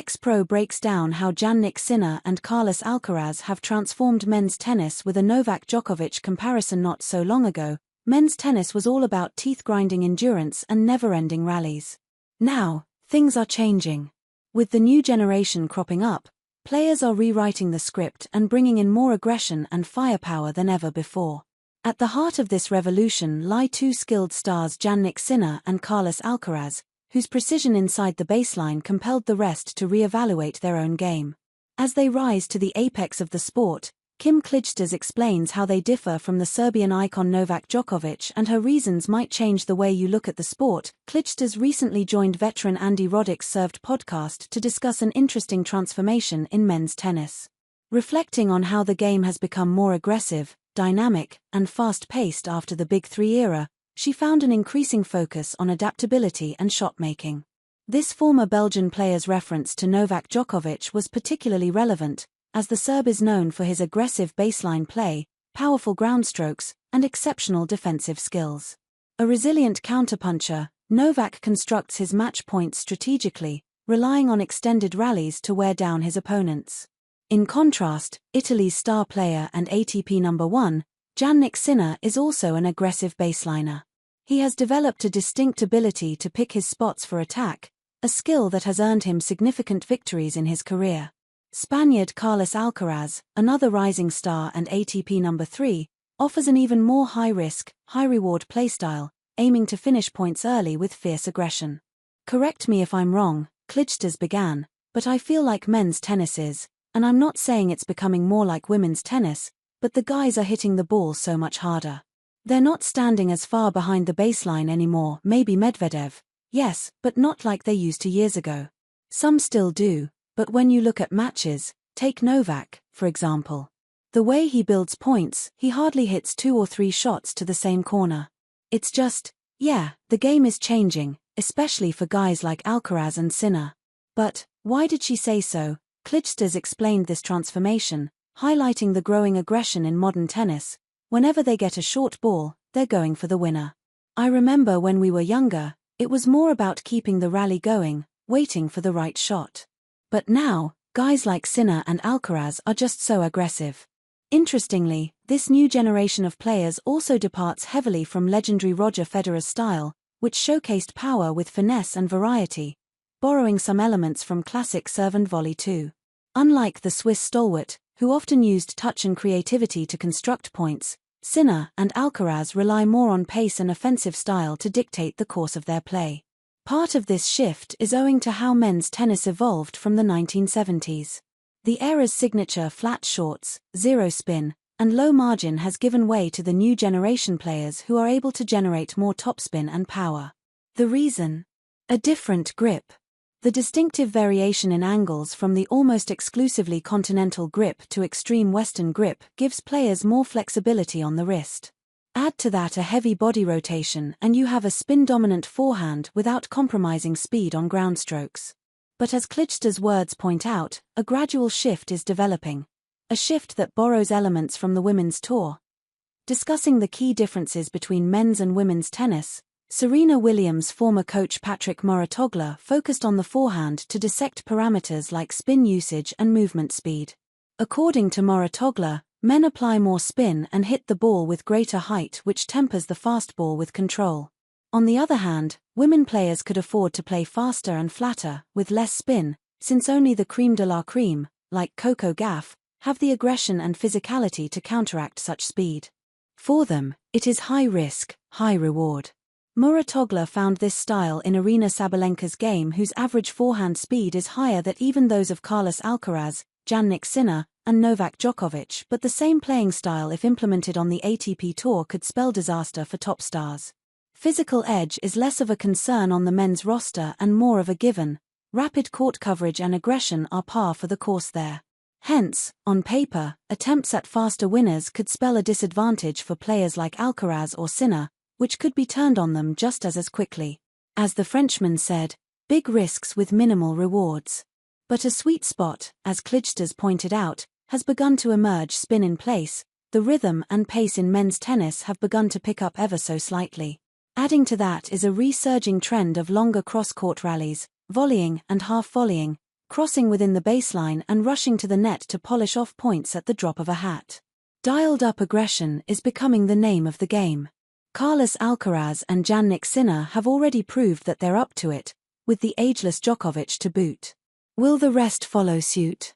Ex-pro breaks down how Jannik Sinner and Carlos Alcaraz have transformed men's tennis with a Novak Djokovic comparison. Not so long ago, men's tennis was all about teeth-grinding endurance and never-ending rallies. Now, things are changing. With the new generation cropping up, players are rewriting the script and bringing in more aggression and firepower than ever before. At the heart of this revolution lie two skilled stars, Jannik Sinner and Carlos Alcaraz, whose precision inside the baseline compelled the rest to re-evaluate their own game. As they rise to the apex of the sport, Kim Clijsters explains how they differ from the Serbian icon Novak Djokovic, and her reasons might change the way you look at the sport. Clijsters recently joined veteran Andy Roddick's Served podcast to discuss an interesting transformation in men's tennis. Reflecting on how the game has become more aggressive, dynamic, and fast-paced after the Big Three era, she found an increasing focus on adaptability and shot-making. This former Belgian player's reference to Novak Djokovic was particularly relevant, as the Serb is known for his aggressive baseline play, powerful groundstrokes, and exceptional defensive skills. A resilient counterpuncher, Novak constructs his match points strategically, relying on extended rallies to wear down his opponents. In contrast, Italy's star player and ATP #1, Jannik Sinner, is also an aggressive baseliner. He has developed a distinct ability to pick his spots for attack, a skill that has earned him significant victories in his career. Spaniard Carlos Alcaraz, another rising star and ATP #3, offers an even more high-risk, high-reward playstyle, aiming to finish points early with fierce aggression. "Correct me if I'm wrong," Clijsters began, "but I feel like men's tennis is, and I'm not saying it's becoming more like women's tennis, but the guys are hitting the ball so much harder. They're not standing as far behind the baseline anymore. Maybe Medvedev, yes, but not like they used to years ago. Some still do, but when you look at matches, take Novak, for example. The way he builds points, he hardly hits 2 or 3 shots to the same corner. It's just, yeah, the game is changing, especially for guys like Alcaraz and Sinner." But, why did she say so? Clijsters explained this transformation, highlighting the growing aggression in modern tennis. Whenever they get a short ball, they're going for the winner. "I remember when we were younger, it was more about keeping the rally going, waiting for the right shot. But now, guys like Sinner and Alcaraz are just so aggressive." Interestingly, this new generation of players also departs heavily from legendary Roger Federer's style, which showcased power with finesse and variety, borrowing some elements from classic serve and volley too. Unlike the Swiss stalwart, who often used touch and creativity to construct points, Sinner and Alcaraz rely more on pace and offensive style to dictate the course of their play. Part of this shift is owing to how men's tennis evolved from the 1970s. The era's signature flat shorts, zero spin, and low margin has given way to the new generation players who are able to generate more topspin and power. The reason? A different grip. The distinctive variation in angles from the almost exclusively continental grip to extreme Western grip gives players more flexibility on the wrist. Add to that a heavy body rotation and you have a spin-dominant forehand without compromising speed on ground strokes. But as Clijsters' words point out, a gradual shift is developing. A shift that borrows elements from the women's tour. Discussing the key differences between men's and women's tennis, Serena Williams' former coach Patrick Mouratoglou focused on the forehand to dissect parameters like spin usage and movement speed. According to Mouratoglou, men apply more spin and hit the ball with greater height, which tempers the fast ball with control. On the other hand, women players could afford to play faster and flatter, with less spin, since only the crème de la crème, like Coco Gauff, have the aggression and physicality to counteract such speed. For them, it is high risk, high reward. Mouratoglou found this style in Aryna Sabalenka's game, whose average forehand speed is higher than even those of Carlos Alcaraz, Jannik Sinner, and Novak Djokovic, but the same playing style if implemented on the ATP Tour could spell disaster for top stars. Physical edge is less of a concern on the men's roster and more of a given. Rapid court coverage and aggression are par for the course there. Hence, on paper, attempts at faster winners could spell a disadvantage for players like Alcaraz or Sinner, which could be turned on them just as quickly. As the Frenchman said, big risks with minimal rewards. But a sweet spot, as Clijsters pointed out, has begun to emerge. Spin in place, the rhythm and pace in men's tennis have begun to pick up ever so slightly. Adding to that is a resurging trend of longer cross-court rallies, volleying and half-volleying, crossing within the baseline and rushing to the net to polish off points at the drop of a hat. Dialed-up aggression is becoming the name of the game. Carlos Alcaraz and Jannik Sinner have already proved that they're up to it, with the ageless Djokovic to boot. Will the rest follow suit?